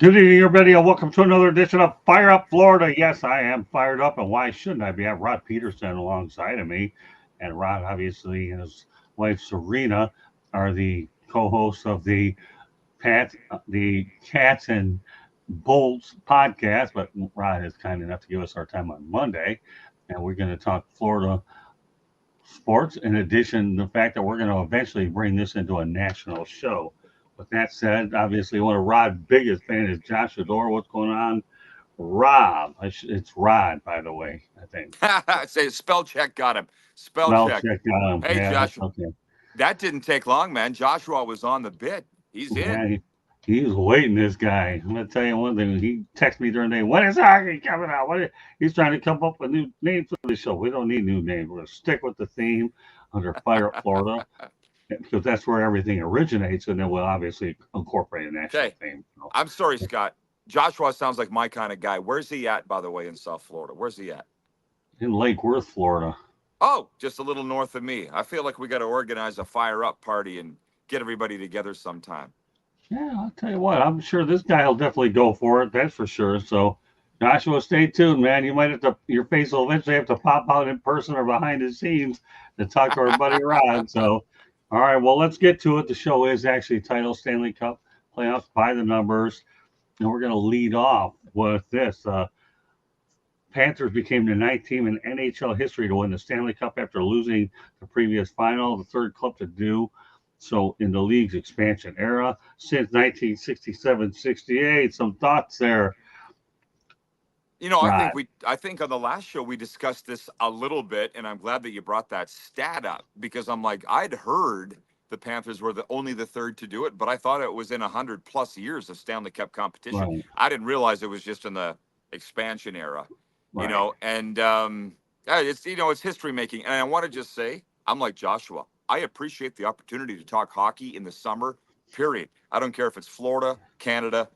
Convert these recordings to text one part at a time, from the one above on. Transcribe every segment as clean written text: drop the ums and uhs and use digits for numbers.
Good evening, everybody, and welcome to another edition of Fire Up Florida. Yes, I am fired up, and why shouldn't I be? I have Rod Peterson alongside of me, and Rod, obviously, and his wife Serena are the co-hosts of the Cats and Bolts podcast. But Rod is kind enough to give us our time on Monday, and we're going to talk Florida sports. In addition, the fact that we're going to eventually bring this into a national show. With that said, obviously, one of Rod's biggest fans is Josh Adore. What's going on, Rob? It's Rod, by the way, I think. Say spell check got him. Spell Well, check. check on him. Hey, Yeah, that's Josh, okay. that didn't take long, man. Joshua was on the bit. He's in. Yeah, he's waiting, this guy. I'm going to tell you one thing. He texted me during the day, when is hockey coming out? He's trying to come up with new names for the show. We don't need new names. We're going to stick with the theme under Fire Up Florida, because that's where everything originates, and then we'll obviously incorporate a national Okay. theme. So, I'm sorry, Scott. Joshua sounds like my kind of guy. Where's he at, by the way, in South Florida? Where's he at? in Lake Worth, Florida. Oh, just a little north of me. I feel like we got to organize a fire up party and get everybody together sometime. Yeah, I'll tell you what, I'm sure this guy will definitely go for it. That's for sure. So, Joshua, stay tuned, man. You might have to, your face will eventually have to pop out in person or behind the scenes to talk to our buddy Rod. So, all right, well, let's get to it. The show is actually titled Stanley Cup Playoffs by the Numbers. And we're going to lead off with this. Panthers became the ninth team in NHL history to win the Stanley Cup after losing the previous final, the third club to do so in the league's expansion era since 1967-68. Some thoughts there, You know, Rod? I think on the last show we discussed this a little bit, and I'm glad that you brought that stat up because I'm like, I'd heard the Panthers were only the third to do it, but I thought it was in 100+ years of Stanley Cup competition. Right, I didn't realize it was just in the expansion era, right. and yeah, it's history making. And I want to just say, I'm like Joshua. I appreciate the opportunity to talk hockey in the summer. Period. I don't care if it's Florida, Canada,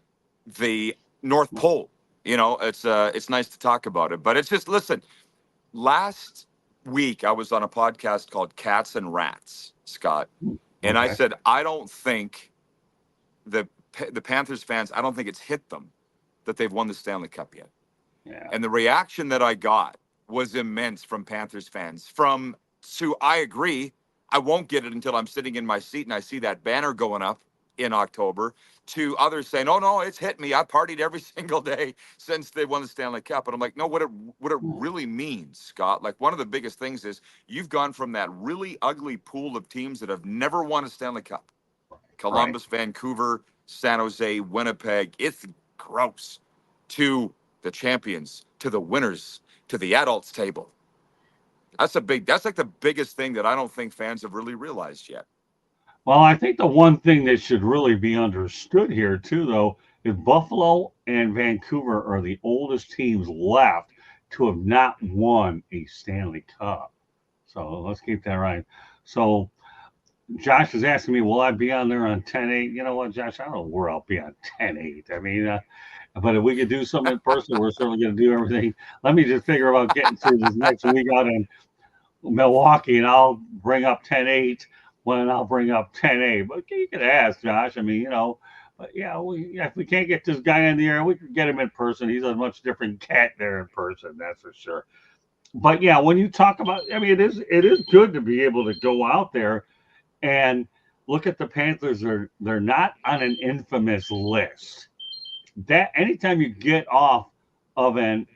the North Pole. It's nice to talk about it, but it's just, listen, last week I was on a podcast called Cats and Rats, Scott, and I Okay. said, I don't think the Panthers fans, I don't think it's hit them that they've won the Stanley Cup yet. Yeah. And the reaction that I got was immense from Panthers fans. I agree, I won't get it until I'm sitting in my seat and I see that banner going up in October, to others saying, oh, no, it's hit me. I partied every single day since they won the Stanley Cup. And I'm like, no, what it really means, Scott, like one of the biggest things is you've gone from that really ugly pool of teams that have never won a Stanley Cup. Right. Columbus, Vancouver, San Jose, Winnipeg. It's gross. To the champions, to the winners, to the adults table. That's like the biggest thing that I don't think fans have really realized yet. Well, I think the one thing that should really be understood here, too, though, is Buffalo and Vancouver are the oldest teams left to have not won a Stanley Cup. So let's keep that right. So Josh is asking me, will I be on there on 10-8? You know what, Josh? I don't know where I'll be on 10-8. I mean, but if we could do something in person, we're certainly going to do everything. Let me just figure about getting through this next week out in Milwaukee, and I'll bring up 10-8 when I'll bring up 10-8. But you could ask Josh. I mean, but yeah, if we can't get this guy in the air, we could get him in person. He's a much different cat there in person, that's for sure. But yeah, when you talk about, I mean, it is good to be able to go out there and look at the Panthers. They're not on an infamous list. That anytime you get off of an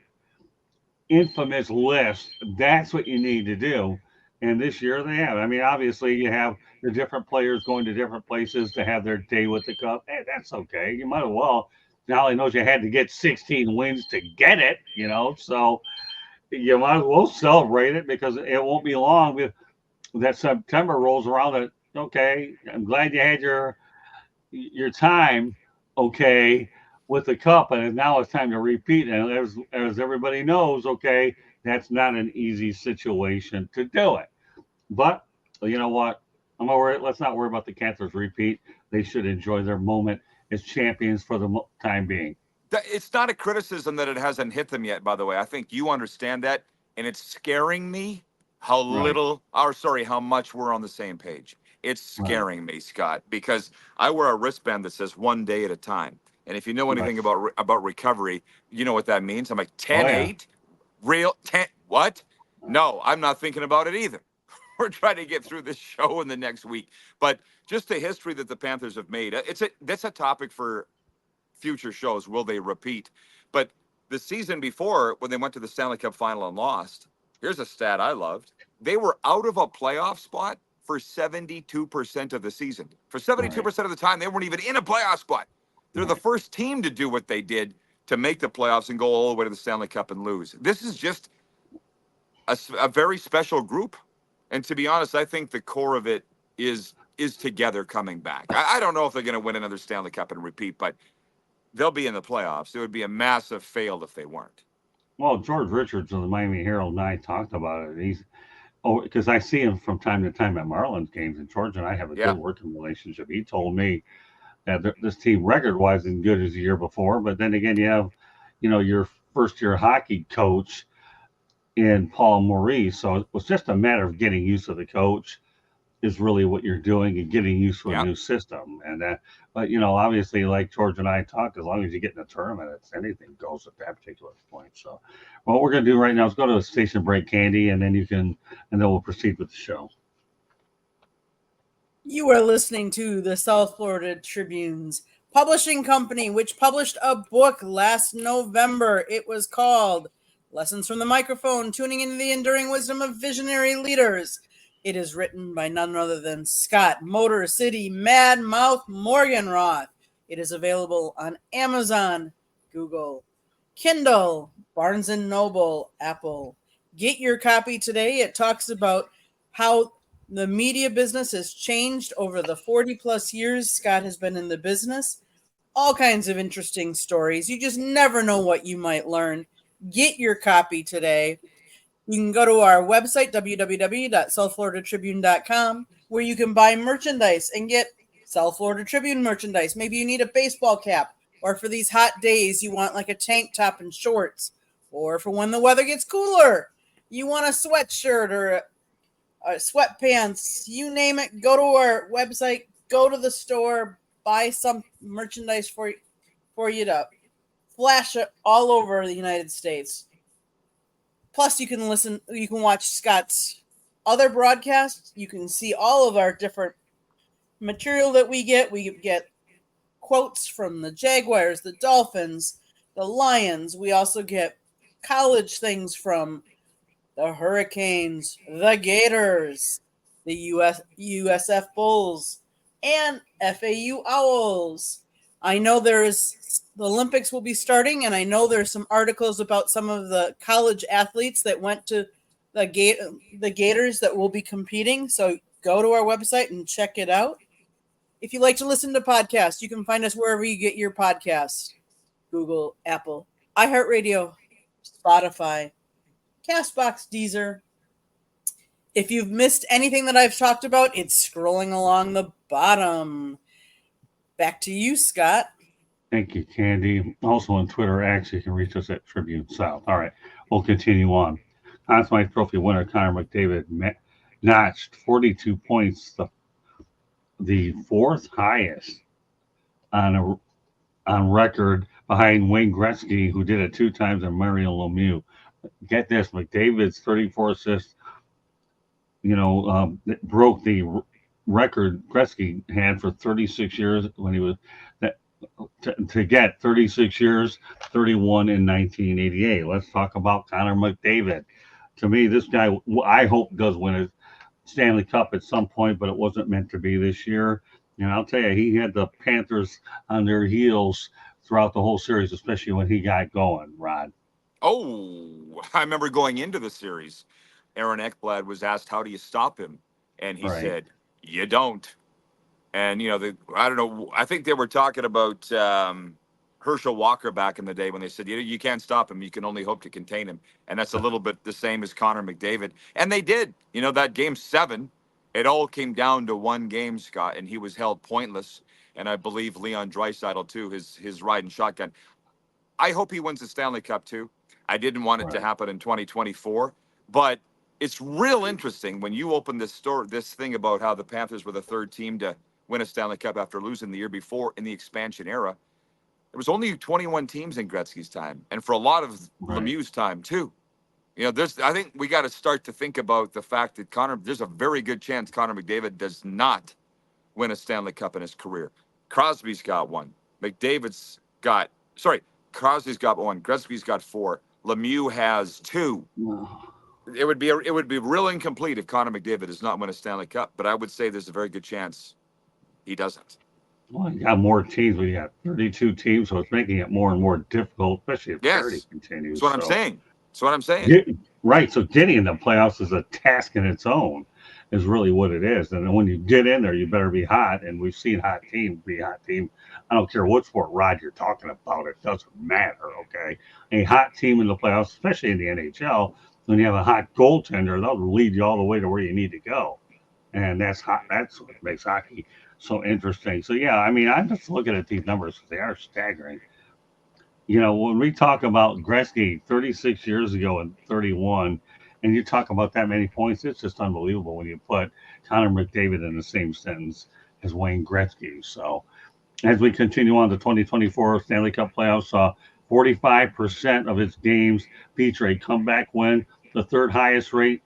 infamous list, that's what you need to do. And this year they have. I mean, obviously you have the different players going to different places to have their day with the cup. Hey, that's okay. You might as well. Now he knows you had to get 16 wins to get it, so you might as well celebrate it because it won't be long that September rolls around that, okay, I'm glad you had your time, okay, with the cup, and now it's time to repeat. And as everybody knows, okay, that's not an easy situation to do it. But you know what? Let's not worry about the Panthers repeat. They should enjoy their moment as champions for the time being. It's not a criticism that it hasn't hit them yet, by the way. I think you understand that, and it's scaring me Right, how much we're on the same page. It's right, scaring me, Scott, because I wear a wristband that says one day at a time. And if you know anything about recovery, you know what that means. I'm like, 10-8? Oh, yeah. Real 10? What? No, I'm not thinking about it either. We're trying to get through this show in the next week. But just the history that the Panthers have made, that's a topic for future shows. Will they repeat? But the season before, when they went to the Stanley Cup final and lost, here's a stat I loved. They were out of a playoff spot for 72% of the season. For 72% of the time, they weren't even in a playoff spot. They're the first team to do what they did to make the playoffs and go all the way to the Stanley Cup and lose. This is just a very special group. And to be honest, I think the core of it is together coming back. I don't know if they're going to win another Stanley Cup and repeat, but they'll be in the playoffs. It would be a massive fail if they weren't. Well, George Richards of the Miami Herald and I talked about it. Because I see him from time to time at Marlins games, and George and I have a good working relationship. He told me that this team record-wise isn't good as the year before, but then again, you have, your first-year hockey coach in Paulmaurice, so it was just a matter of getting used to the coach is really what you're doing and getting used to a new system. And but obviously, like George and I talked, as long as you get in the tournament, anything goes at that particular point. So what we're going to do right now is go to a station break, Candy, and then we'll proceed with the show. You are listening to the South Florida Tribune's publishing company, which published a book last November. It was called Lessons from the Microphone, Tuning into the Enduring Wisdom of Visionary Leaders. It is written by none other than Scott Motor City Mad Mouth Morgenroth. It is available on Amazon, Google, Kindle, Barnes & Noble, Apple. Get your copy today. It talks about how the media business has changed over the 40-plus years Scott has been in the business. All kinds of interesting stories. You just never know what you might learn. Get your copy today. You can go to our website, www.southfloridatribune.com, where you can buy merchandise and get South Florida Tribune merchandise. Maybe you need a baseball cap, or for these hot days, you want like a tank top and shorts, or for when the weather gets cooler, you want a sweatshirt or sweatpants, you name it. Go to our website, go to the store, buy some merchandise for you to flash it all over the United States. Plus, you can watch Scott's other broadcasts. You can see all of our different material that we get. We get quotes from the Jaguars, the Dolphins, the Lions. We also get college things from the Hurricanes, the Gators, the USF Bulls, and FAU Owls. I know the Olympics will be starting, and I know there's some articles about some of the college athletes that went to the Gators that will be competing. So go to our website and check it out. If you like to listen to podcasts, you can find us wherever you get your podcasts. Google, Apple, iHeartRadio, Spotify, CastBox, Deezer. If you've missed anything that I've talked about, it's scrolling along the bottom. Back to you, Scott. Thank you, Candy. Also on Twitter X, you can reach us at Tribune South. All right, we'll continue on. Conn Trophy winner Connor McDavid notched 42 points, the fourth highest on record, behind Waynegretzky, who did it 2 times, and Mariolemieux. Get this, McDavid's 34 assists, broke the record Gretzky had for 36 years when he was to get 36 years, 31 in 1988. Let's talk about Connor McDavid. To me, this guy, I hope, does win a Stanley Cup at some point, but it wasn't meant to be this year. And I'll tell you, he had the Panthers on their heels throughout the whole series, especially when he got going, Rod. Oh, I remember going into the series, Aaron Ekblad was asked, how do you stop him? And he said, you don't. And, I don't know, I think they were talking about herschelwalker back in the day when they said, you can't stop him. You can only hope to contain him. And that's a little bit the same as Connor McDavid. And they did. That game 7, it all came down to one game, Scott, and he was held pointless. And I believe Leon Draisaitl, too, his riding shotgun. I hope he wins the Stanley Cup, too. I didn't want it to happen in 2024. But it's real interesting when you open this thing about how the Panthers were the third team to win a Stanley Cup after losing the year before in the expansion era. There was only 21 teams in Gretzky's time, and for a lot of Right. Lemieux's time too. I think we got to start to think about the fact that there's a very good chance Connor McDavid does not win a Stanley Cup in his career. Crosby's got one. Crosby's got one. Gretzky's got 4. Lemieux has 2. It would be real incomplete if Connor McDavid does not win a Stanley Cup, but I would say there's a very good chance he doesn't. Well, you got more teams. We got 32 teams, so it's making it more and more difficult, especially if parity continues. That's what I'm saying. Right. So getting in the playoffs is a task in its own, is really what it is. And when you get in there, you better be hot. And we've seen hot teams be hot team. I don't care what sport, Rod, you're talking about. It doesn't matter, okay? A hot team in the playoffs, especially in the NHL, when you have a hot goaltender, they'll lead you all the way to where you need to go. And that's hot. That's what makes hockey so interesting. So, yeah, I mean, I'm just looking at these numbers. They are staggering. When we talk about Gretzky 36 years ago and 31, and you talk about that many points, it's just unbelievable when you put Connor McDavid in the same sentence as Wayne Gretzky. So as we continue on the 2024 Stanley Cup playoffs, 45% of its games feature a comeback win, the third highest rate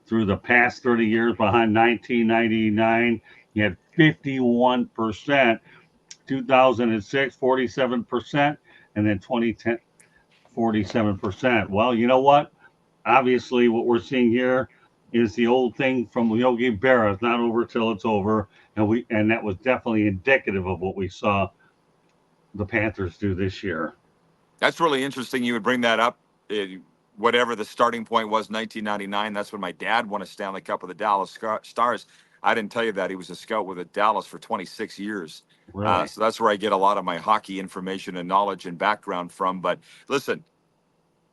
through the past 30 years, behind 1999. You had 51%, 2006, 47%, and then 2010, 47%. Well, you know what? Obviously, what we're seeing here is the old thing from Yogi Berra. It's not over till it's over. And that was definitely indicative of what we saw the Panthers do this year. That's really interesting. You would bring that up. Whatever the starting point was, 1999, that's when my dad won a Stanley Cup with the Dallas Stars. I didn't tell you that. He was a scout with the Dallas for 26 years. Really? So that's where I get a lot of my hockey information and knowledge and background from. But listen,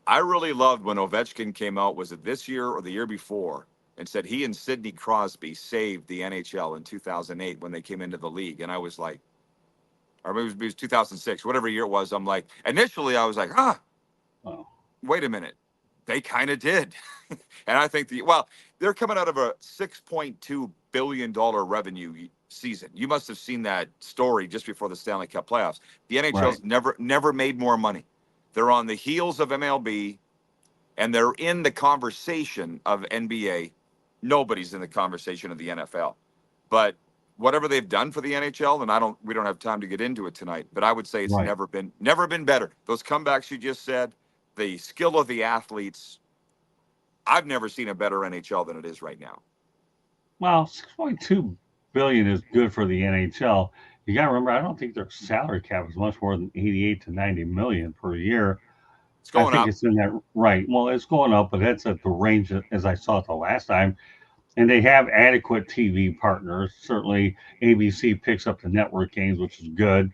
I really loved when Ovechkin came out, was it this year or the year before, and said he and Sidney Crosby saved the NHL in 2008 when they came into the league. And I was like, or maybe it was 2006, whatever year it was. I'm like, initially I was like, wait a minute. They kind of did. And I think they're coming out of a $6.2 billion revenue season. You must have seen that story just before the Stanley Cup playoffs. The NHL's never made more money. They're on the heels of MLB, and they're in the conversation of NBA. Nobody's in the conversation of the NFL. But whatever they've done for the NHL, and we don't have time to get into it tonight, but I would say it's never been better. Those comebacks you just said, the skill of the athletes, I've never seen a better NHL than it is right now. Well, $6.2 billion is good for the NHL. You got to remember, I don't think their salary cap is much more than 88 to 90 million per year. It's going up. It's in that, right. Well, it's going up, but that's at the range as I saw it the last time. And they have adequate TV partners. Certainly, ABC picks up the network games, which is good.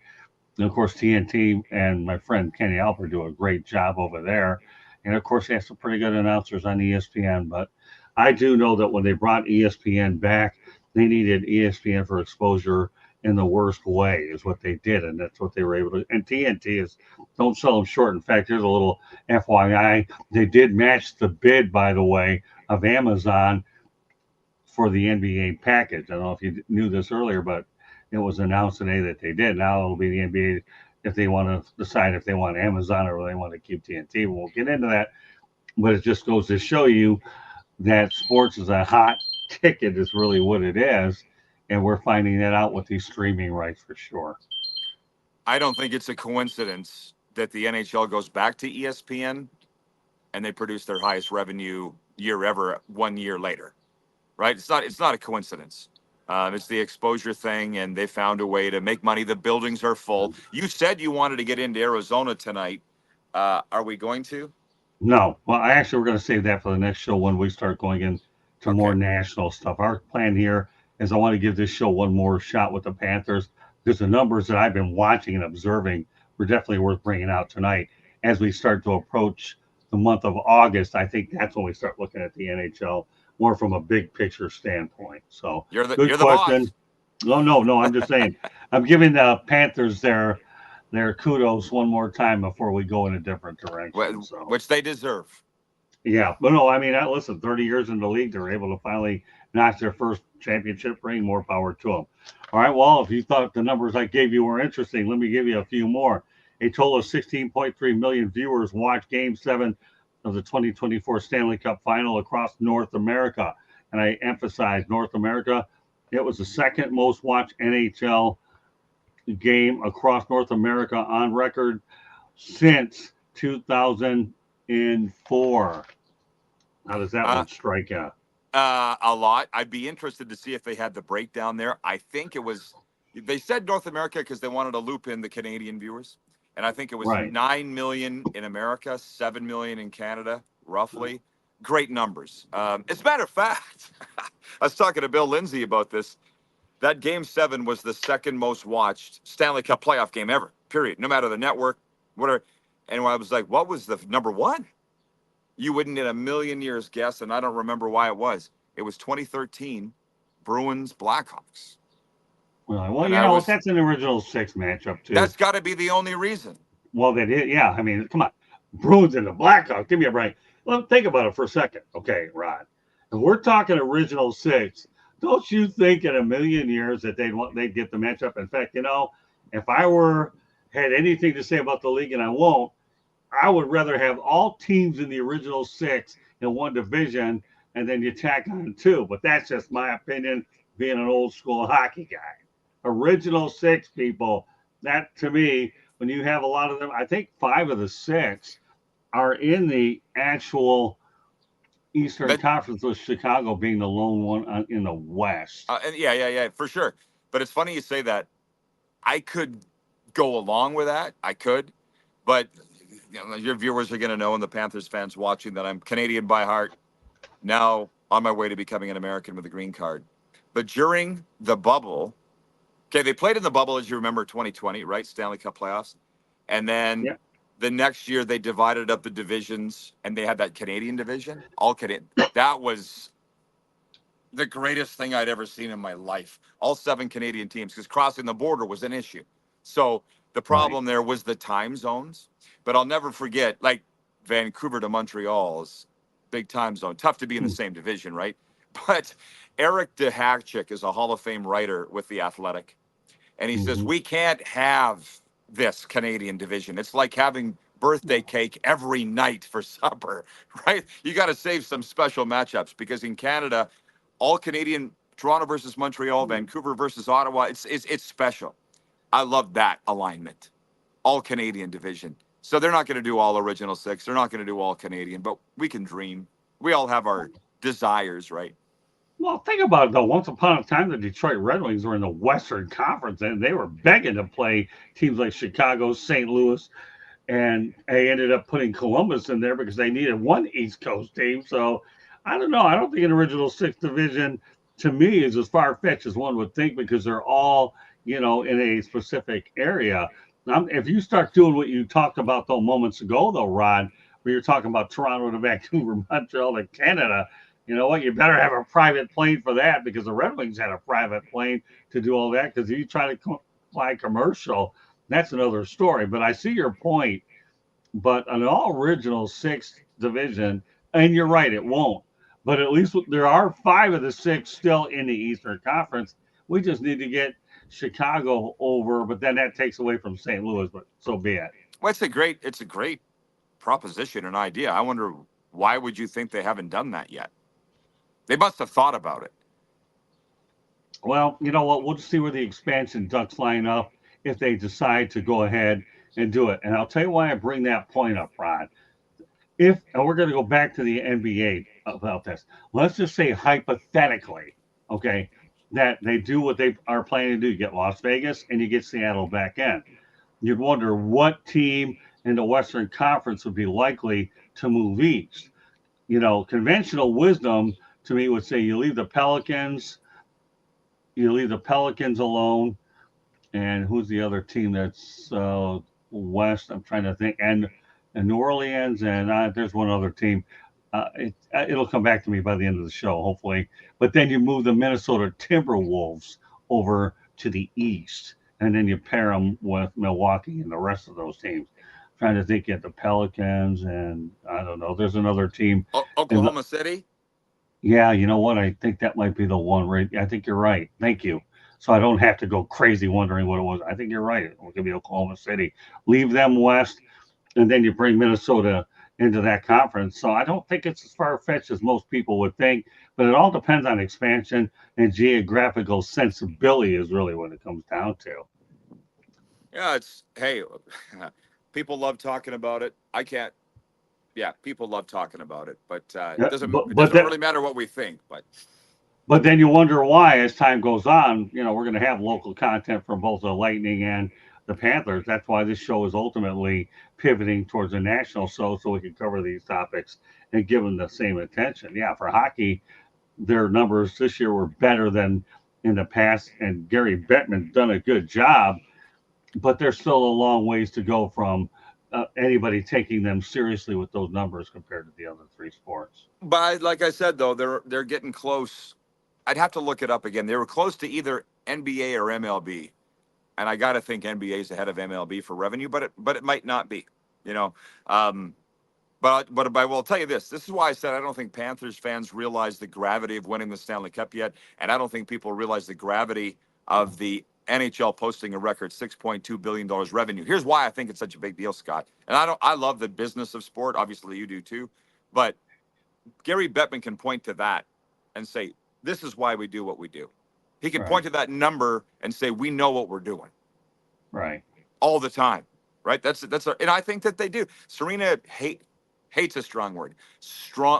And of course, TNT and my friend Kenny Alper do a great job over there. And of course, they have some pretty good announcers on ESPN. But I do know that when they brought ESPN back, they needed ESPN for exposure in the worst way, is what they did. And that's what they were able to. And TNT is, don't sell them short. In fact, here's a little FYI. They did match the bid, by the way, of Amazon for the NBA package. I don't know if you knew this earlier, but it was announced today that they did. Now it'll be the NBA if they want to decide if they want Amazon or they want to keep TNT. We'll get into that. But it just goes to show you that sports is a hot ticket is really what it is. And we're finding that out with these streaming rights for sure. I don't think it's a coincidence that the NHL goes back to ESPN and they produce their highest revenue year ever 1 year later, right? It's not a coincidence. It's the exposure thing, and they found a way to make money. The buildings are full. You said you wanted to get into Arizona tonight. Are we going to? No. Well, we're going to save that for the next show when we start going into more national stuff. Our plan here is I want to give this show one more shot with the Panthers, because the numbers that I've been watching and observing were definitely worth bringing out tonight. As we start to approach the month of August, I think that's when we start looking at the NHL more from a big picture standpoint. So you're the question. Boss. No, I'm just saying. I'm giving the Panthers their kudos one more time before we go in a different direction. Which they deserve. Yeah, but no, I mean, listen, 30 years in the league, they're able to finally notch their first championship ring. More power to them. All right, well, if you thought the numbers I gave you were interesting, let me give you a few more. A total of 16.3 million viewers watched Game 7 of the 2024 Stanley Cup Final across North America. And I emphasize North America. It was the second most watched NHL game across North America on record since 2004. How does that one strike out? A lot. I'd be interested to see if they had the breakdown there. I think it was, they said North America because they wanted to loop in the Canadian viewers. And I think it was 9 million in America, 7 million in Canada, roughly. Great numbers. As a matter of fact, I was talking to Billlindsay about this. That Game 7 was the second most watched Stanley Cup playoff game ever, period. No matter the network, whatever. And I was like, what was the number one? You wouldn't in a million years guess, and I don't remember why it was. It was 2013 Bruins Blackhawks. Well, you know, that's an original six matchup, too. That's got to be the only reason. Well, that is, yeah. I mean, come on. Bruins and the Blackhawks. Give me a break. Well, think about it for a second. Okay, Rod. If we're talking original six, don't you think in a million years that they'd get the matchup? In fact, you know, if I had anything to say about the league, and I won't, I would rather have all teams in the original six in one division, and then you tack on two. But that's just my opinion, being an old school hockey guy. Original six, people. That, to me, when you have a lot of them, I think 5 of the 6 are in the actual Eastern Conference, with Chicago being the lone one in the West. And yeah, for sure. But it's funny you say that. I could go along with that. I could. But you know, your viewers are going to know, and the Panthers fans watching, that I'm Canadian by heart, now on my way to becoming an American with a green card. But during the bubble, okay, they played in the bubble, as you remember, 2020, right? Stanley Cup playoffs. And then the next year they divided up the divisions, and they had that Canadian division, all Canadian. That was the greatest thing I'd ever seen in my life. All 7 Canadian teams, because crossing the border was an issue. So the problem there was the time zones. But I'll never forget, like, Vancouver to Montreal is big time zone. Tough to be in the same division, right? But Eric Kachuk is a Hall of Fame writer with The Athletic. And he says, we can't have this Canadian division. It's like having birthday cake every night for supper, right? You got to save some special matchups, because in Canada, all Canadian, Toronto versus Montreal, Vancouver versus Ottawa, it's special. I love that alignment. All Canadian division. So they're not going to do all original 6. They're not going to do all Canadian, but we can dream. We all have our desires, right? Well, think about it, though. Once upon a time, the Detroit Red Wings were in the Western Conference, and they were begging to play teams like Chicago, St. Louis, and they ended up putting Columbus in there because they needed one East Coast team. So I don't know. I don't think an original 6 division, to me, is as far-fetched as one would think, because they're all, you know, in a specific area. If you start doing what you talked about, though, moments ago, though, Rod, where you're talking about Toronto to Vancouver, Montreal to Canada, you know what? You better have a private plane for that, because the Red Wings had a private plane to do all that. Because if you try to fly commercial, that's another story. But I see your point. But an all original 6th division, and you're right, it won't. But at least there are 5 of the 6 still in the Eastern Conference. We just need to get Chicago over, but then that takes away from St. Louis. But so be it. Well, it's a great proposition and idea. I wonder, why would you think they haven't done that yet? They must have thought about it. Well, you know what? We'll just see where the expansion ducks line up if they decide to go ahead and do it. And I'll tell you why I bring that point up, Rod. And we're going to go back to the NBA about this. Let's just say hypothetically, okay, that they do what they are planning to do. You get Las Vegas and you get Seattle back in. You'd wonder what team in the Western Conference would be likely to move east. You know, conventional wisdom to me would say you leave the Pelicans alone. And who's the other team that's west? I'm trying to think. And New Orleans, and there's one other team. It'll come back to me by the end of the show, hopefully. But then you move the Minnesota Timberwolves over to the east, and then you pair them with Milwaukee and the rest of those teams. I'm trying to think of the Pelicans, and I don't know. There's another team. Oklahoma City? Yeah, you know what? I think that might be the one. Right? I think you're right. Thank you. so I don't have to go crazy wondering what it was. I think you're right. It could be Oklahoma City. Leave them west, and then you bring Minnesota into that conference. So I don't think it's as far fetched as most people would think, but it all depends on expansion and geographical sensibility is really what it comes down to. Yeah, hey, people love talking about it. I can't. Yeah, people love talking about it, but Yeah, it doesn't really matter what we think. But then you wonder why, as time goes on, we're going to have local content from both the Lightning and the Panthers. That's why this show is ultimately pivoting towards a national show so we can cover these topics and give them the same attention. Yeah, for hockey, their numbers this year were better than in the past, and Gary Bettman's done a good job, but there's still a long ways to go from anybody taking them seriously with those numbers compared to the other three sports. But like I said, though, they're getting close. I'd have to look it up again. They were close to either NBA or MLB, and I got to think NBA is ahead of MLB for revenue, but it might not be, But I will tell you this. This is why I said I don't think Panthers fans realize the gravity of winning the Stanley Cup yet, and I don't think people realize the gravity of the NHL posting a record $6.2 billion revenue. Here's why I think it's such a big deal, Scott. And I love the business of sport. Obviously, you do too. But Gary Bettman can point to that and say, this is why we do what we do. He can point to that number and say, we know what we're doing. Right. All the time. Right. And I think that they do. Serena hates a strong word.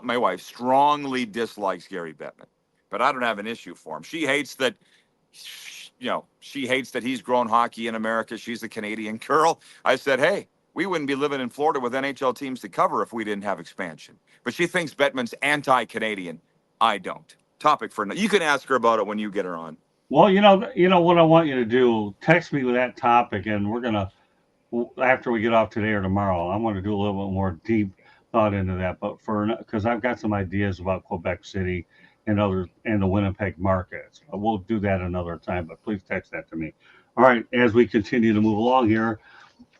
My wife strongly dislikes Gary Bettman, but I don't have an issue for him. She hates that, she hates that he's grown hockey in America. She's a Canadian girl. I said, hey, we wouldn't be living in Florida with NHL teams to cover if we didn't have expansion. But she thinks Bettman's anti-Canadian. I don't. Topic for you can ask her about it when you get her on. Well, you know what I want you to do. Text me with that topic, and we're gonna after we get off today or tomorrow. I'm going to do a little bit more deep thought into that. But because I've got some ideas about Quebec City and the Winnipeg markets. We'll do that another time. But please text that to me. All right, as we continue to move along here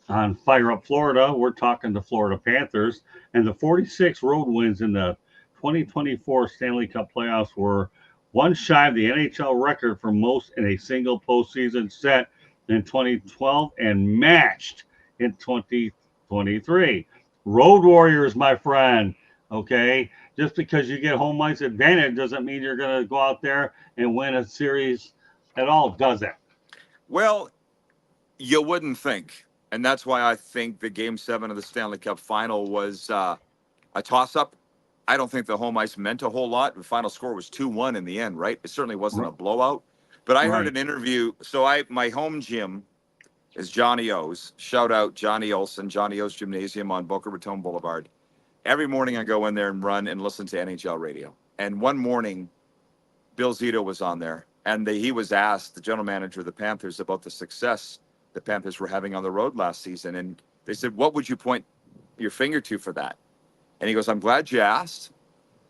on Fire Up Florida, we're talking the Florida Panthers, and the 46 road wins in the 2024 Stanley Cup playoffs were one shy of the NHL record for most in a single postseason, set in 2012 and matched in 2023. Road Warriors, my friend. Okay, just because you get home ice advantage doesn't mean you're going to go out there and win a series at all, does it? Well, you wouldn't think. And that's why I think the Game 7 of the Stanley Cup final was a toss-up. I don't think the home ice meant a whole lot. The final score was 2-1 in the end, right? It certainly wasn't a blowout. But I heard an interview. So my home gym is Johnny O's. Shout out Johnny Olson, Johnny O's Gymnasium on Boca Raton Boulevard. Every morning I go in there and run and listen to NHL radio. And one morning, Billzito was on there. And he was asked, the general manager of the Panthers, about the success the Panthers were having on the road last season. And they said, what would you point your finger to for that? And he goes, I'm glad you asked.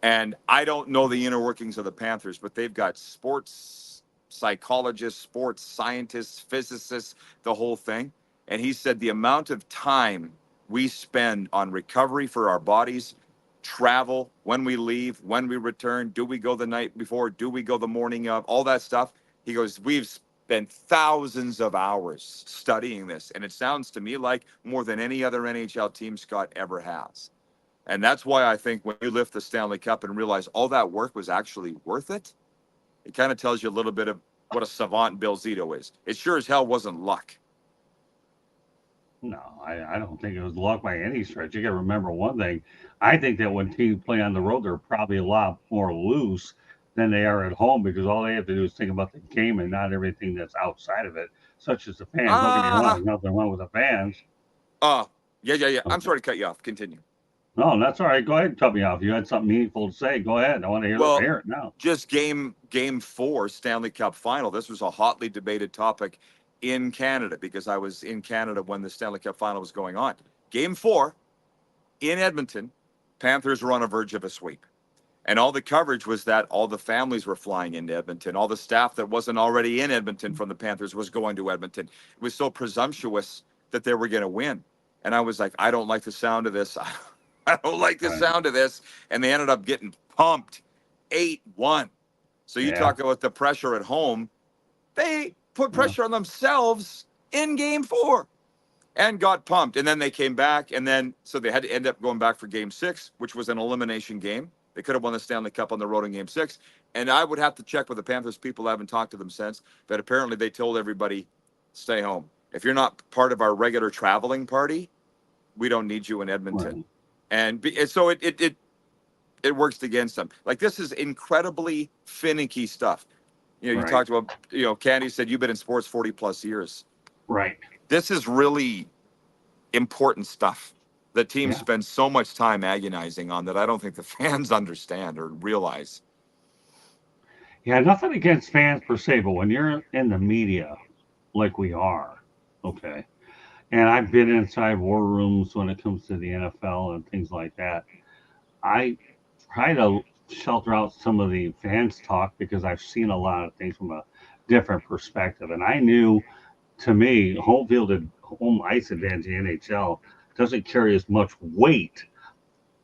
And I don't know the inner workings of the Panthers, but they've got sports psychologists, sports scientists, physicists, the whole thing. And he said the amount of time we spend on recovery for our bodies, travel, when we leave, when we return, do we go the night before, do we go the morning of, all that stuff. He goes, we've spent thousands of hours studying this. And it sounds to me like more than any other NHL team Scott ever has. And that's why I think when you lift the Stanley Cup and realize all that work was actually worth it, it kind of tells you a little bit of what a savant billzito is. It sure as hell wasn't luck. No, I don't think it was luck by any stretch. You got to remember one thing. I think that when teams play on the road, they're probably a lot more loose than they are at home because all they have to do is think about the game and not everything that's outside of it, such as the fans. Don't get me wrong, nothing wrong with the fans. Yeah. Okay. I'm sorry to cut you off. Continue. No, that's all right. Go ahead and cut me off. You had something meaningful to say. Go ahead. I want to hear it now. Just game 4 Stanley Cup final. This was a hotly debated topic in Canada because I was in Canada when the Stanley Cup final was going on. Game 4 in Edmonton, Panthers were on the verge of a sweep. And all the coverage was that all the families were flying into Edmonton. All the staff that wasn't already in Edmonton from the Panthers was going to Edmonton. It was so presumptuous that they were going to win. And I was like, I don't like the sound of this. I don't like the sound of this. And they ended up getting pumped 8-1. So you talk about the pressure at home. They put pressure on themselves in game 4 and got pumped. And then they came back. And then, so they had to end up going back for game 6, which was an elimination game. They could have won the Stanley Cup on the road in game 6. And I would have to check with the Panthers people. I haven't talked to them since. But apparently they told everybody, stay home. If you're not part of our regular traveling party, we don't need you in Edmonton. Right. And so it works against them. Like, this is incredibly finicky stuff. You Right. talked about, Candy said you've been in sports 40 plus years. Right. This is really important stuff that teams spend so much time agonizing on that I don't think the fans understand or realize. Yeah, nothing against fans per se, but when you're in the media like we are, okay, and I've been inside war rooms when it comes to the NFL and things like that, I try to shelter out some of the fans talk because I've seen a lot of things from a different perspective. And I knew, to me, home ice advantage in the NHL doesn't carry as much weight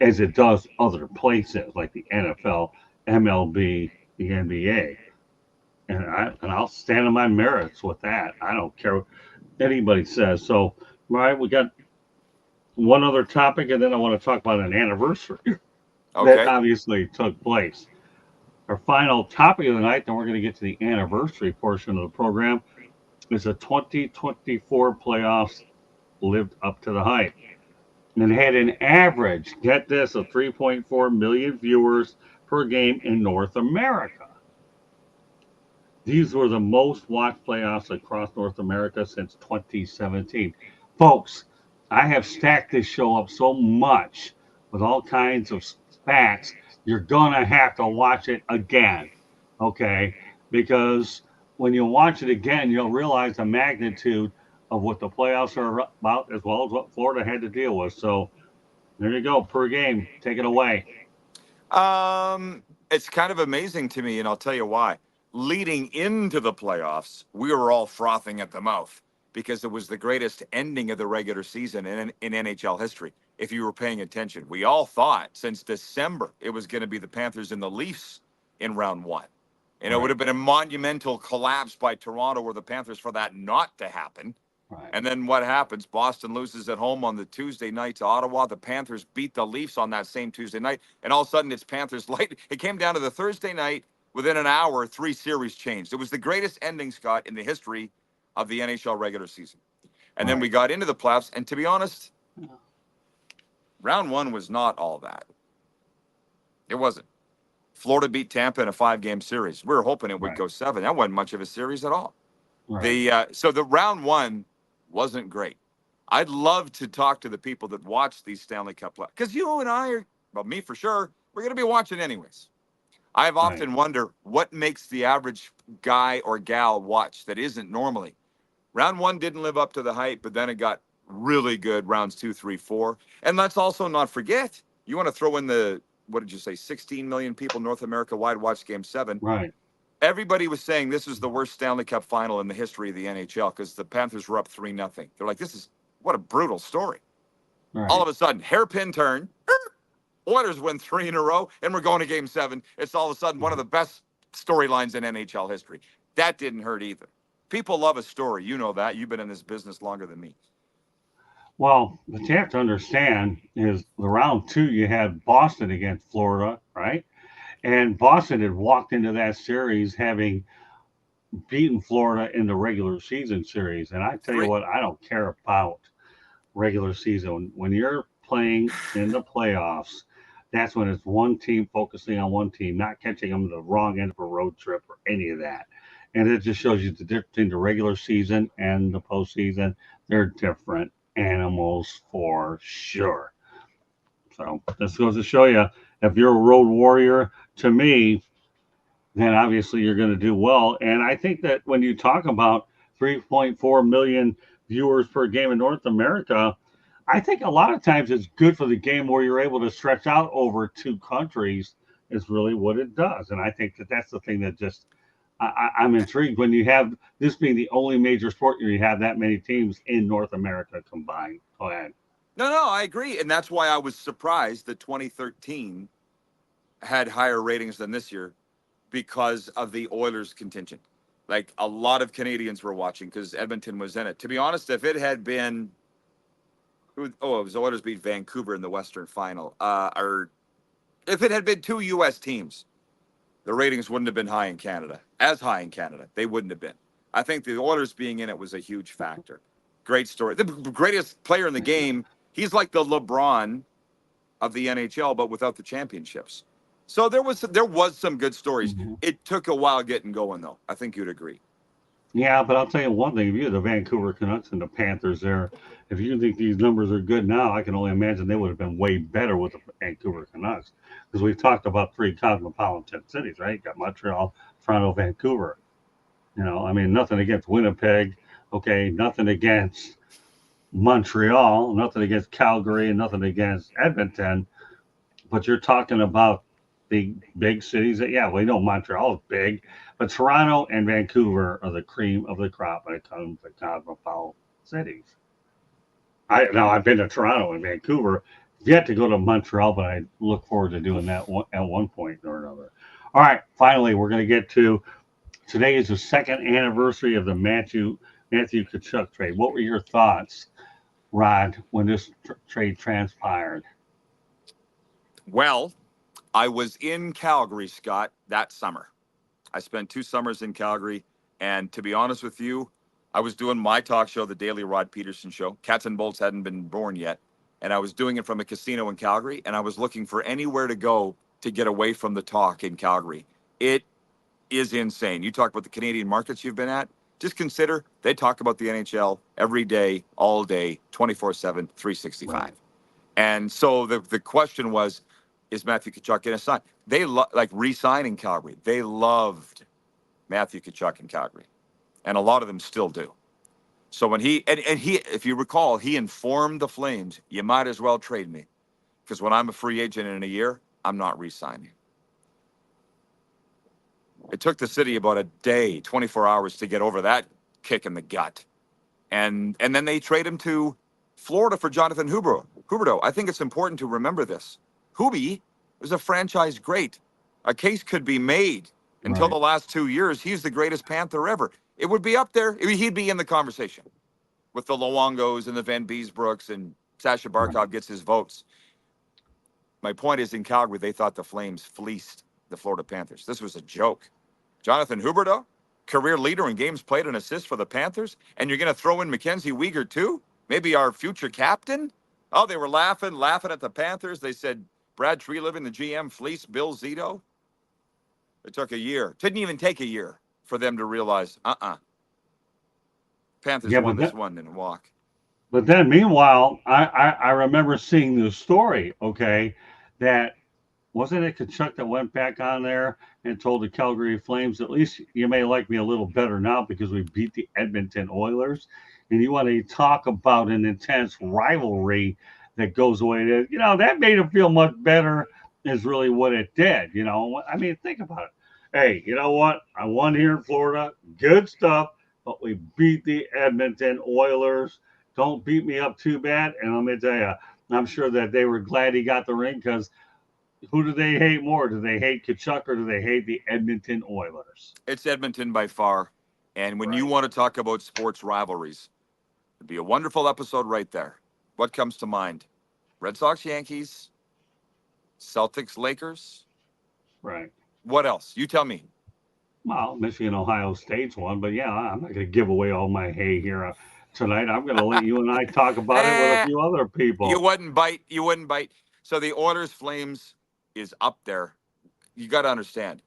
as it does other places like the NFL, MLB, the NBA. And I'll stand on my merits with that. I don't care what anybody says. So, right, we got one other topic, and then I want to talk about an anniversary that obviously took place. Our final topic of the night, then we're going to get to the anniversary portion of the program, is the 2024 playoffs lived up to the hype. And had an average, get this, of 3.4 million viewers per game in North America. These were the most watched playoffs across North America since 2017. Folks, I have stacked this show up so much with all kinds of facts, you're going to have to watch it again, okay? Because when you watch it again, you'll realize the magnitude of what the playoffs are about, as well as what Florida had to deal with. So there you go, per game. Take it away. It's kind of amazing to me, and I'll tell you why. Leading into the playoffs, we were all frothing at the mouth because it was the greatest ending of the regular season in NHL history. If you were paying attention, we all thought since December it was going to be the Panthers and the Leafs in round 1. And it would have been a monumental collapse by Toronto or the Panthers for that not to happen. Right. And then what happens? Boston loses at home on the Tuesday night to Ottawa. The Panthers beat the Leafs on that same Tuesday night. And all of a sudden, it's Panthers light. It came down to the Thursday night. Within an hour, 3 series changed. It was the greatest ending, Scott, in the history of the NHL regular season. And then we got into the playoffs. And to be honest, round 1 was not all that. It wasn't. Florida beat Tampa in a 5-game series. We were hoping it would go 7. That wasn't much of a series at all. Right. So the round 1 wasn't great. I'd love to talk to the people that watch these Stanley Cup playoffs, because you and I well, me for sure, we're going to be watching anyways. I've often wondered what makes the average guy or gal watch that isn't normally. Round 1 didn't live up to the hype, but then it got really good rounds 2, 3, 4. And let's also not forget, you want to throw in the, what did you say, 16 million people North America wide watched Game 7. Right. Everybody was saying this is the worst Stanley Cup final in the history of the NHL because the Panthers were up 3-0. They're like, what a brutal story. Right. All of a sudden, hairpin turn. Oilers win 3 in a row, and we're going to Game 7. It's all of a sudden one of the best storylines in NHL history. That didn't hurt either. People love a story. You know that. You've been in this business longer than me. Well, what you have to understand is the round 2, you had Boston against Florida, right? And Boston had walked into that series having beaten Florida in the regular season series. And I tell you what, I don't care about regular season. When you're playing in the playoffs, that's when it's one team focusing on one team, not catching them the wrong end of a road trip or any of that. And it just shows you the difference between the regular season and the postseason. They're different animals for sure. So this goes to show you, if you're a road warrior, to me, then obviously you're going to do well. And I think that when you talk about 3.4 million viewers per game in North America, I think a lot of times it's good for the game where you're able to stretch out over 2 countries is really what it does. And I think that that's the thing that just, I'm intrigued when you have this being the only major sport where you have that many teams in North America combined. Go ahead. No, I agree. And that's why I was surprised that 2013 had higher ratings than this year because of the Oilers contingent. Like a lot of Canadians were watching because Edmonton was in it. To be honest, if it had been, it was the Oilers beat Vancouver in the Western Final. Or if it had been two U.S. teams, the ratings wouldn't have been high in Canada. As high in Canada, they wouldn't have been. I think the Oilers being in it was a huge factor. Great story. The greatest player in the game. He's like the LeBron of the NHL, but without the championships. So there was some good stories. Mm-hmm. It took a while getting going, though. I think you'd agree. Yeah, but I'll tell you one thing. If you're the Vancouver Canucks and the Panthers there, if you think these numbers are good now, I can only imagine they would have been way better with the Vancouver Canucks. Because we've talked about three cosmopolitan cities, right? You got Montreal, Toronto, Vancouver. You know, I mean, nothing against Winnipeg. Okay, nothing against Montreal, nothing against Calgary, and nothing against Edmonton. But you're talking about the big cities that, yeah, we know Montreal is big, but Toronto and Vancouver are the cream of the crop when it comes to cosmopolitan cities. I've been to Toronto and Vancouver, yet to go to Montreal, but I look forward to doing that at one point or another. All right, finally, we're going to get to today is the second anniversary of the Matthewtkachuk trade. What were your thoughts, Rod, when this trade transpired? Well, I was in Calgary, Scott, that summer. I spent 2 summers in Calgary, and to be honest with you, I was doing my talk show, the Daily Rod Peterson Show. Cats and Bolts hadn't been born yet, and I was doing it from a casino in Calgary, and I was looking for anywhere to go to get away from the talk in Calgary. It is insane. You talk about the Canadian markets you've been at. Just consider they talk about the NHL every day, all day, 24/7, 365. Right. And so the question was, is Matthew Tkachuk going to sign? They like re-signing Calgary. They loved Matthew Tkachuk in Calgary, and a lot of them still do. So when he, if you recall, he informed the Flames, you might as well trade me, because when I'm a free agent in a year, I'm not re-signing. It took the city about a day, 24 hours to get over that kick in the gut. And then they trade him to Florida for Jonathan Huberdeau. I think it's important to remember this. Hubie was a franchise great. A case could be made until the last 2 years. He's the greatest Panther ever. It would be up there. He'd be in the conversation with the Luongos and the Van Beesbrooks, and Sasha Barkov gets his votes. My point is, in Calgary, they thought the Flames fleeced the Florida Panthers. This was a joke. Jonathan Huberdeau, career leader in games played and assists for the Panthers, and you're going to throw in Mackenzie Weegar too? Maybe our future captain? Oh, they were laughing at the Panthers. They said Brad Treliving, the GM, fleeced billzito. It took a year. Didn't even take a year for them to realize, Panthers won this one and walk. But then, meanwhile, I remember seeing the story, okay, that wasn't it Tkachuk that went back on there and told the Calgary Flames, at least you may like me a little better now because we beat the Edmonton Oilers. And you want to talk about an intense rivalry that goes away. You know, that made him feel much better is really what it did. You know, I mean, think about it. Hey, you know what? I won here in Florida. Good stuff. But we beat the Edmonton Oilers. Don't beat me up too bad. And let me tell you, I'm sure that they were glad he got the ring, because who do they hate more? Do they hate Tkachuk or do they hate the Edmonton Oilers? It's Edmonton by far. And when you want to talk about sports rivalries, it'd be a wonderful episode right there. What comes to mind? Red Sox, Yankees, Celtics, Lakers. Right. What else? You tell me. Well, Michigan, Ohio State's one, but yeah, I'm not going to give away all my hay here tonight. I'm going to let you and I talk about it with a few other people. You wouldn't bite. So the Oilers Flames is up there. You got to understand.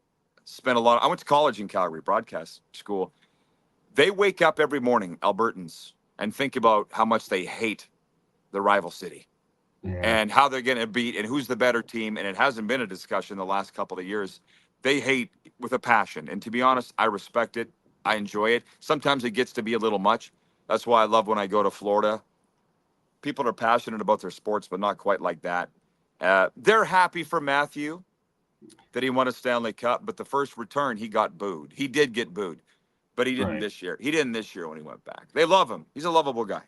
I went to college in Calgary, broadcast school. They wake up every morning, Albertans, and think about how much they hate the rival city and how they're going to beat and who's the better team. And it hasn't been a discussion the last couple of years. They hate with a passion. And to be honest, I respect it. I enjoy it. Sometimes it gets to be a little much. That's why I love when I go to Florida. People are passionate about their sports, but not quite like that. They're happy for Matthew that he won a Stanley Cup, but the first return, he got booed. He did get booed, but he didn't this year. He didn't this year when he went back. They love him. He's a lovable guy.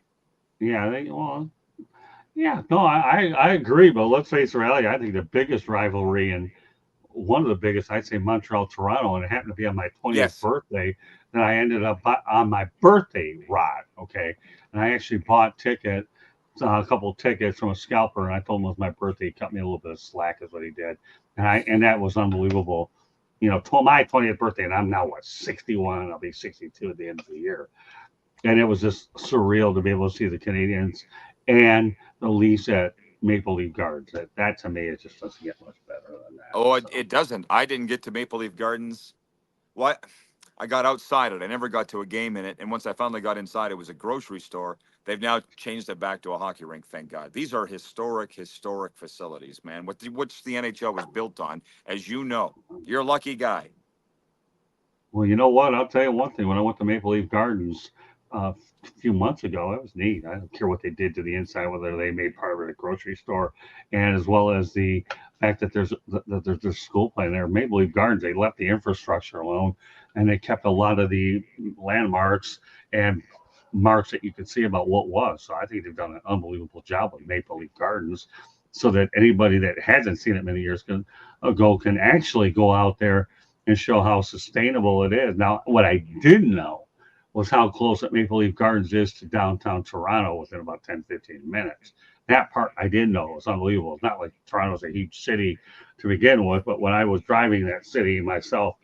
Yeah, I agree, but let's face the reality. I think the biggest rivalry in one of the biggest, I'd say Montreal, Toronto, and it happened to be on my 20th Yes. birthday. And I ended up on my birthday, Rod. Okay. And I actually bought a couple of tickets from a scalper, and I told him it was my birthday. He cut me a little bit of slack, is what he did. And that was unbelievable. My 20th birthday, and I'm now, 61, and I'll be 62 at the end of the year. And it was just surreal to be able to see the Canadians and the Leafs at Maple Leaf Gardens. That to me, it just doesn't get much better than that. Oh, it doesn't. I didn't get to Maple Leaf Gardens. What? I got outside it. I never got to a game in it. And once I finally got inside, it was a grocery store. They've now changed it back to a hockey rink, thank God. These are historic facilities, man. Which the NHL was built on, as you know. You're a lucky guy. Well, you know what? I'll tell you one thing. When I went to Maple Leaf Gardens a few months ago, it was neat. I don't care what they did to the inside, whether they made part of it a grocery store, and as well as the fact that there's school playing there. Maple Leaf Gardens, they left the infrastructure alone, and they kept a lot of the landmarks and marks that you could see about what was. So I think they've done an unbelievable job with Maple Leaf Gardens, so that anybody that hasn't seen it many years ago can actually go out there and show how sustainable it is. Now, what I didn't know was how close that Maple Leaf Gardens is to downtown Toronto within about 10, 15 minutes. That part I didn't know. It's unbelievable. It's not like Toronto's a huge city to begin with, but when I was driving that city myself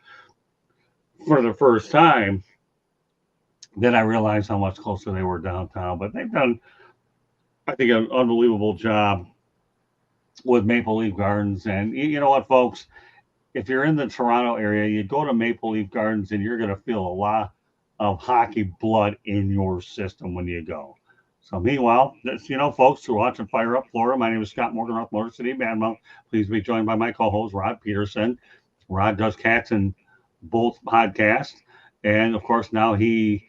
for the first time, then I realized how much closer they were downtown. But they've done, I think, an unbelievable job with Maple Leaf Gardens. And you know what, folks? If you're in the Toronto area, you go to Maple Leaf Gardens and you're going to feel a lot of hockey blood in your system when you go. So meanwhile, folks who are watching Fire Up Florida, my name is Scott Morgan, North Motor City Badmouth. Please be joined by my co-host, Rod Peterson. Rod does Cats in both podcasts. And, of course, now he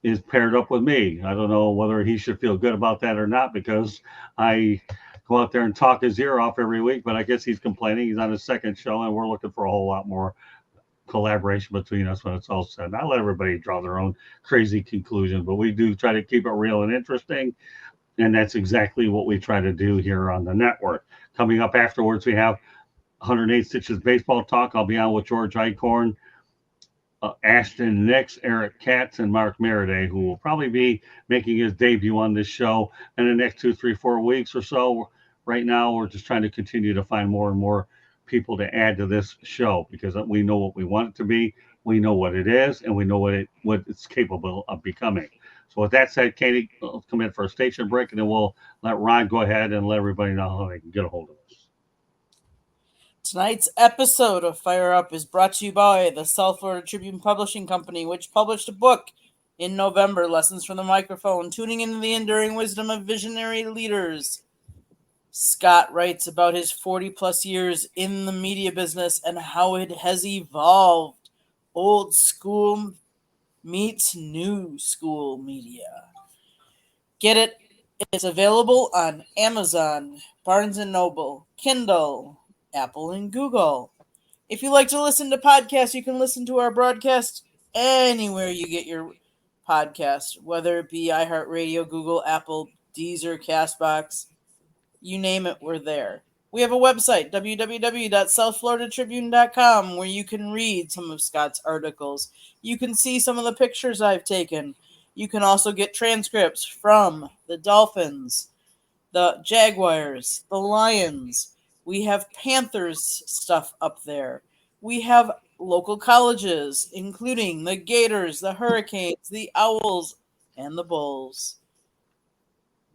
is paired up with me. I don't know whether he should feel good about that or not, because I go out there and talk his ear off every week, but I guess he's complaining. He's on his second show, and we're looking for a whole lot more collaboration between us when it's all said. I let everybody draw their own crazy conclusions, but we do try to keep it real and interesting, and that's exactly what we try to do here on the network. Coming up afterwards, we have 108 Stitches Baseball Talk. I'll be on with George Eichhorn, Ashton Nix, Eric Katz, and Mark Meriday, who will probably be making his debut on this show in the next 2, 3, 4 weeks or so. Right now, we're just trying to continue to find more and more people to add to this show, because we know what we want it to be, we know what it is, and we know what it's capable of becoming. So with that said, Katie, let's come in for a station break, and then we'll let Ron go ahead and let everybody know how they can get a hold of us. Tonight's episode of Fire Up is brought to you by the South Florida Tribune Publishing Company, which published a book in November, Lessons from the Microphone, Tuning into the Enduring Wisdom of Visionary Leaders. Scott writes about his 40-plus years in the media business and how it has evolved. Old school meets new school media. Get it? It's available on Amazon, Barnes & Noble, Kindle, Apple, and Google. If you like to listen to podcasts, you can listen to our broadcast anywhere you get your podcast, whether it be iHeartRadio, Google, Apple, Deezer, CastBox, you name it, we're there. We have a website, www.southfloridatribune.com, where you can read some of Scott's articles. You can see some of the pictures I've taken. You can also get transcripts from the Dolphins, the Jaguars, the Lions. We have Panthers stuff up there. We have local colleges, including the Gators, the Hurricanes, the Owls, and the Bulls.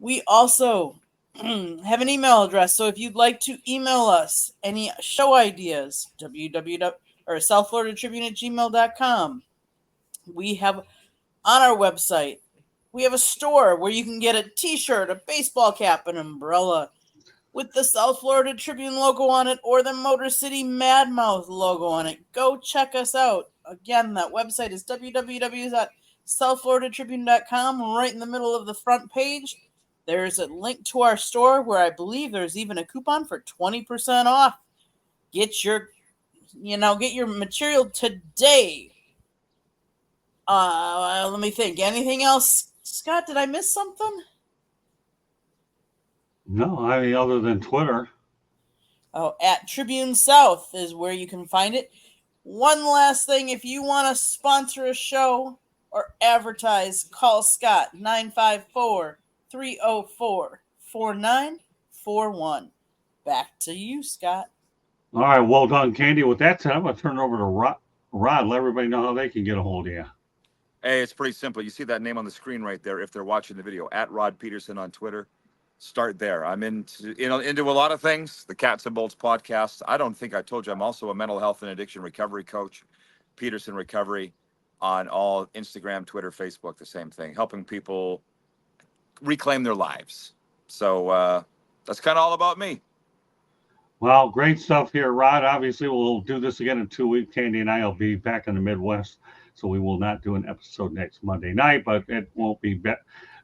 We also have an email address, so if you'd like to email us any show ideas, southfloridatribune@gmail.com. We have on our website, we have a store where you can get a t-shirt, a baseball cap, an umbrella with the South Florida Tribune logo on it, or the Motor City Madmouth logo on it. Go check us out. Again, that website is www.southfloridatribune.com. Right in the middle of the front page, there's a link to our store where I believe there's even a coupon for 20% off. Get your material today. Let me think. Anything else, Scott? Did I miss something? No, I mean, other than Twitter. Oh, at Tribune South is where you can find it. One last thing, if you want to sponsor a show or advertise, call Scott 954-304-4941. Back to you, Scott. All right, well done, Candy. With that said, I'm going to turn it over to Rod. Let everybody know how they can get a hold of you. Hey, it's pretty simple. You see that name on the screen right there if they're watching the video, at Rod Peterson on Twitter. Start there. I'm into a lot of things. The Cats and Bolts podcast. I don't think I told you I'm also a mental health and addiction recovery coach. Peterson Recovery on all Instagram, Twitter, Facebook, the same thing, helping people reclaim their lives. So that's kind of all about me. Well, great stuff here, Rod. Obviously, we'll do this again in 2 weeks. Candy and I will be back in the Midwest, so we will not do an episode next Monday night, but it won't be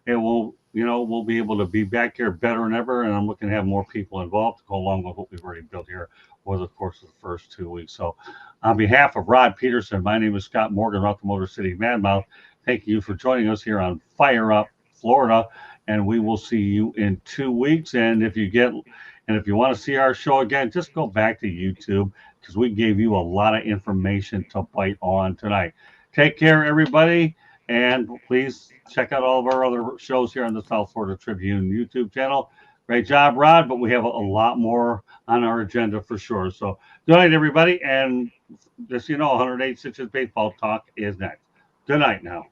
it will, we'll be able to be back here better than ever, and I'm looking to have more people involved to go along with what we've already built here over the course of the first 2 weeks. So on behalf of Rod Peterson, my name is Scott Morgan, off the Motor City Madmouth. Thank you for joining us here on Fire Up Florida, and we will see you in 2 weeks. And if you want to see our show again, just go back to YouTube, because we gave you a lot of information to bite on tonight. Take care, everybody, and please check out all of our other shows here on the South Florida Tribune YouTube channel. Great job, Rod, but we have a lot more on our agenda for sure. So good night, everybody, and just 108 Stitches Baseball Talk is next. Good night now.